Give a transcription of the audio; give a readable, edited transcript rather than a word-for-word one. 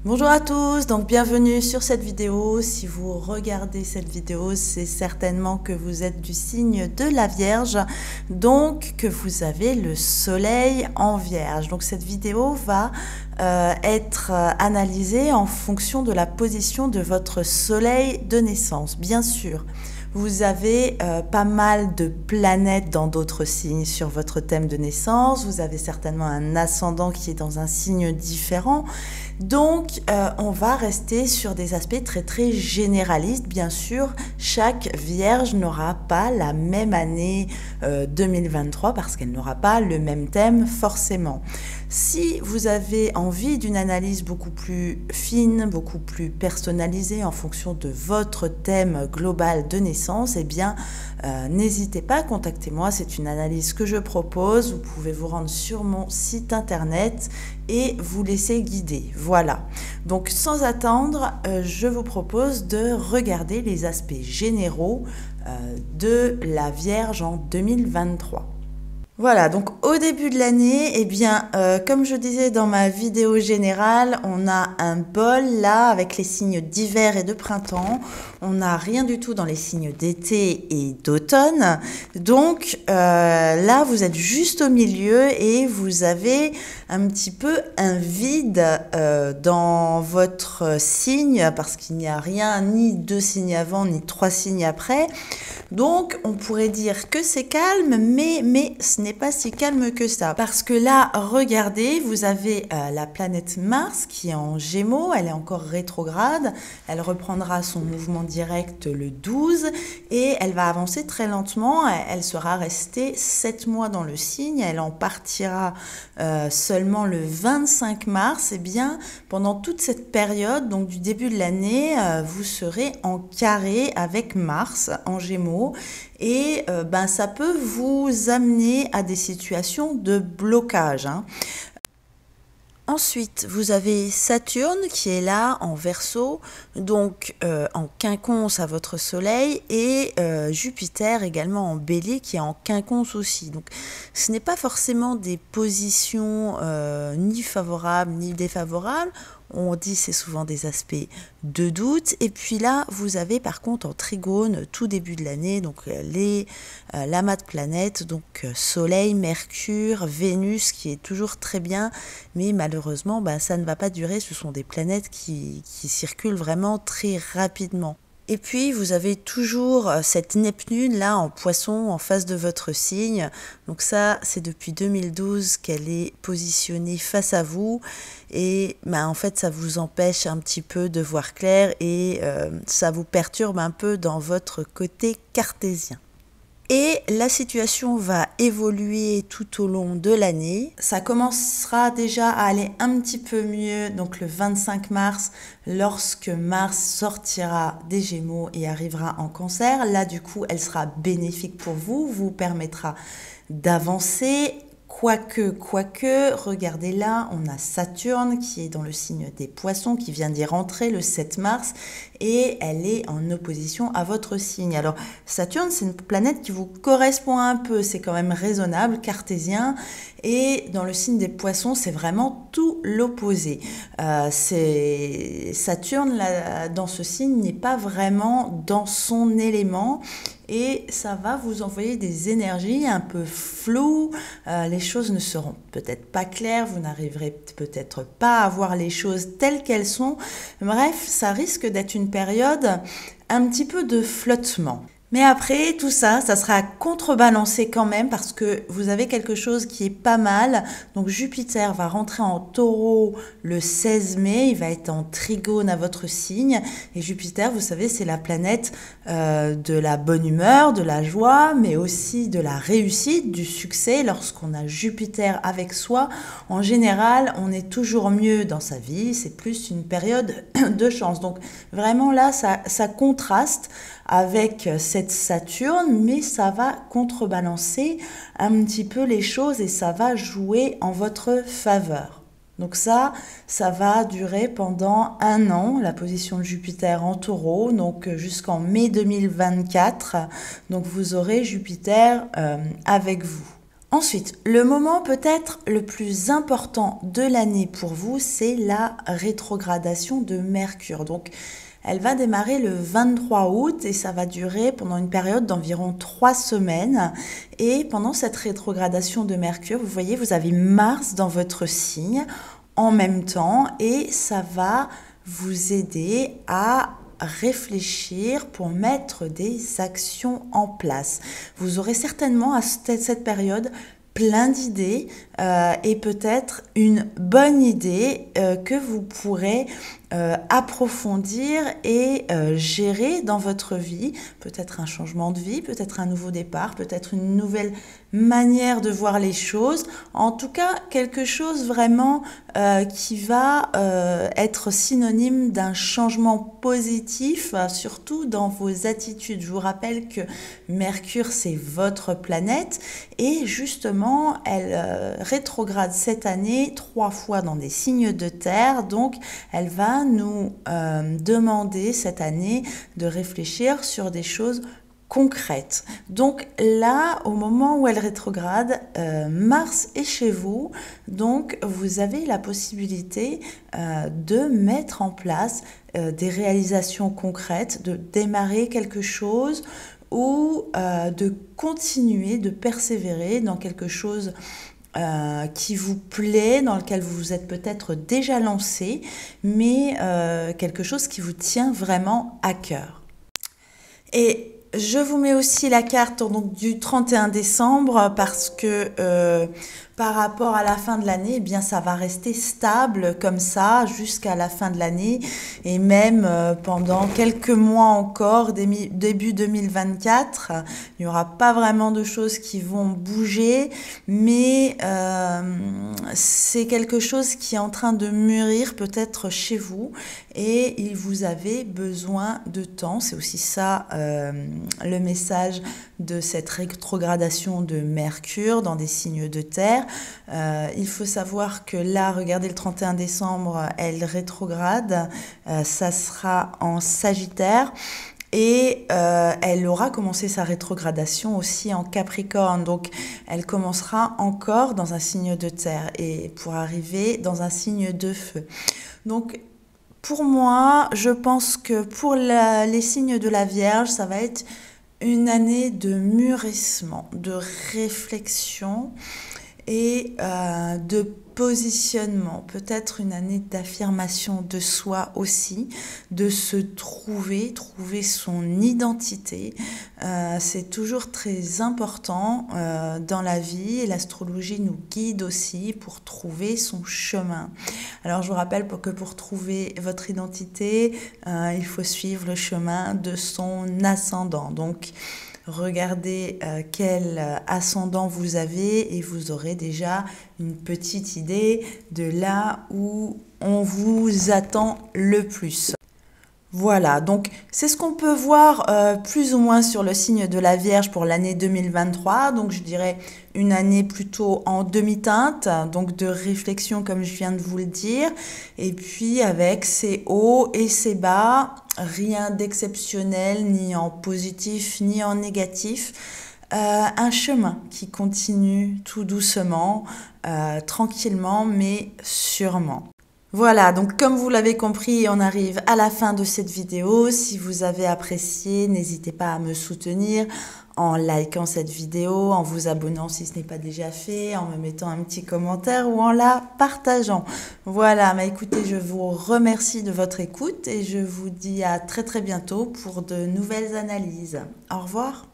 Bonjour à tous, donc bienvenue sur cette vidéo. Si vous regardez cette vidéo, c'est certainement que vous êtes du signe de la Vierge, donc que vous avez le soleil en Vierge. Donc cette vidéo va être analysée en fonction de la position de votre soleil de naissance, bien sûr. Vous avez pas mal de planètes dans d'autres signes sur votre thème de naissance. Vous avez certainement un ascendant qui est dans un signe différent. Donc, on va rester sur des aspects très généralistes. Bien sûr, chaque Vierge n'aura pas la même année 2023 parce qu'elle n'aura pas le même thème forcément. Si vous avez envie d'une analyse beaucoup plus fine, beaucoup plus personnalisée en fonction de votre thème global de naissance, eh bien, n'hésitez pas, contactez-moi. C'est une analyse que je propose. Vous pouvez vous rendre sur mon site internet et vous laisser guider. Voilà. Donc, sans attendre, je vous propose de regarder les aspects généraux de la Vierge en 2023. Voilà, donc au début de l'année, eh bien, comme je disais dans ma vidéo générale, on a un bol là avec les signes d'hiver et de printemps. On n'a rien du tout dans les signes d'été et d'automne. Donc là, vous êtes juste au milieu et vous avez un petit peu un vide dans votre signe parce qu'il n'y a rien, ni 2 signes avant, ni 3 signes après. Donc, on pourrait dire que c'est calme, mais ce n'est pas si calme que ça. Parce que là, regardez, vous avez la planète Mars qui est en Gémeaux, elle est encore rétrograde, elle reprendra son mouvement direct le 12 et elle va avancer très lentement, elle sera restée 7 mois dans le signe, elle en partira seulement le 25 mars. Et bien, pendant toute cette période, donc du début de l'année, vous serez en carré avec Mars en Gémeaux. Et ça peut vous amener à des situations de blocage. Ensuite, vous avez Saturne qui est là en Verseau, donc en quinconce à votre soleil, et Jupiter également en Bélier qui est en quinconce aussi. Donc, ce n'est pas forcément des positions ni favorables ni défavorables. On dit c'est souvent des aspects de doute. Et puis là, vous avez par contre en trigone tout début de l'année, donc l'amas de planètes, donc Soleil, Mercure, Vénus qui est toujours très bien, mais malheureusement, ça ne va pas durer. Ce sont des planètes qui circulent vraiment très rapidement. Et puis, vous avez toujours cette Neptune là en Poisson en face de votre signe. Donc ça, c'est depuis 2012 qu'elle est positionnée face à vous. Et en fait, ça vous empêche un petit peu de voir clair et ça vous perturbe un peu dans votre côté cartésien. Et la situation va évoluer tout au long de l'année. Ça commencera déjà à aller un petit peu mieux, donc le 25 mars, lorsque Mars sortira des Gémeaux et arrivera en Cancer. Là, du coup, elle sera bénéfique pour vous, vous permettra d'avancer. Quoique, regardez là, on a Saturne qui est dans le signe des Poissons, qui vient d'y rentrer le 7 mars, et elle est en opposition à votre signe. Alors, Saturne, c'est une planète qui vous correspond un peu, c'est quand même raisonnable, cartésien, et dans le signe des Poissons, c'est vraiment tout l'opposé. Saturne, là, dans ce signe, n'est pas vraiment dans son élément, et ça va vous envoyer des énergies un peu floues, les choses ne seront peut-être pas claires, vous n'arriverez peut-être pas à voir les choses telles qu'elles sont. Bref, ça risque d'être une période un petit peu de flottement. Mais après, tout ça, ça sera contrebalancé quand même parce que vous avez quelque chose qui est pas mal. Donc Jupiter va rentrer en Taureau le 16 mai, il va être en trigone à votre signe. Et Jupiter, vous savez, c'est la planète de la bonne humeur, de la joie, mais aussi de la réussite, du succès. Lorsqu'on a Jupiter avec soi, en général, on est toujours mieux dans sa vie. C'est plus une période de chance. Donc vraiment là, ça contraste avec cette Saturne, mais ça va contrebalancer un petit peu les choses et ça va jouer en votre faveur. Donc ça va durer pendant 1 an, la position de Jupiter en Taureau, donc jusqu'en mai 2024. Donc vous aurez Jupiter avec vous. Ensuite, le moment peut-être le plus important de l'année pour vous, c'est la rétrogradation de Mercure. Donc, elle va démarrer le 23 août et ça va durer pendant une période d'environ 3 semaines. Et pendant cette rétrogradation de Mercure, vous voyez, vous avez Mars dans votre signe en même temps et ça va vous aider à réfléchir pour mettre des actions en place. Vous aurez certainement à cette période plein d'idées et peut-être une bonne idée que vous pourrez approfondir et gérer dans votre vie. Peut-être un changement de vie, peut-être un nouveau départ, peut-être une nouvelle manière de voir les choses. En tout cas, quelque chose vraiment qui va être synonyme d'un changement positif, surtout dans vos attitudes. Je vous rappelle que Mercure, c'est votre planète et justement, elle rétrograde cette année 3 fois dans des signes de terre. Donc, elle va nous demander cette année de réfléchir sur des choses concrètes. Donc là, au moment où elle rétrograde, Mars est chez vous, donc vous avez la possibilité de mettre en place des réalisations concrètes, de démarrer quelque chose ou de continuer, de persévérer dans quelque chose qui vous plaît, dans lequel vous vous êtes peut-être déjà lancé, mais quelque chose qui vous tient vraiment à cœur. Et je vous mets aussi la carte donc, du 31 décembre parce que par rapport à la fin de l'année, eh bien ça va rester stable comme ça jusqu'à la fin de l'année et même pendant quelques mois encore, début 2024. Il n'y aura pas vraiment de choses qui vont bouger, mais c'est quelque chose qui est en train de mûrir peut-être chez vous et vous avez besoin de temps. C'est aussi ça le message de cette rétrogradation de Mercure dans des signes de terre. Il faut savoir que là, regardez, le 31 décembre, elle rétrograde, ça sera en Sagittaire. Et elle aura commencé sa rétrogradation aussi en Capricorne, donc elle commencera encore dans un signe de terre et pour arriver dans un signe de feu. Donc pour moi, je pense que pour les signes de la Vierge, ça va être une année de mûrissement, de réflexion et de positionnement, peut-être une année d'affirmation de soi aussi, de se trouver son identité. C'est toujours très important dans la vie et l'astrologie nous guide aussi pour trouver son chemin. Alors je vous rappelle que pour trouver votre identité, il faut suivre le chemin de son ascendant. Donc regardez quel ascendant vous avez et vous aurez déjà une petite idée de là où on vous attend le plus. Voilà, donc c'est ce qu'on peut voir plus ou moins sur le signe de la Vierge pour l'année 2023. Donc je dirais une année plutôt en demi-teinte, donc de réflexion comme je viens de vous le dire. Et puis avec ses hauts et ses bas, rien d'exceptionnel, ni en positif ni en négatif. Un chemin qui continue tout doucement, tranquillement mais sûrement. Voilà, donc comme vous l'avez compris, on arrive à la fin de cette vidéo. Si vous avez apprécié, n'hésitez pas à me soutenir en likant cette vidéo, en vous abonnant si ce n'est pas déjà fait, en me mettant un petit commentaire ou en la partageant. Voilà, mais écoutez, je vous remercie de votre écoute et je vous dis à très bientôt pour de nouvelles analyses. Au revoir.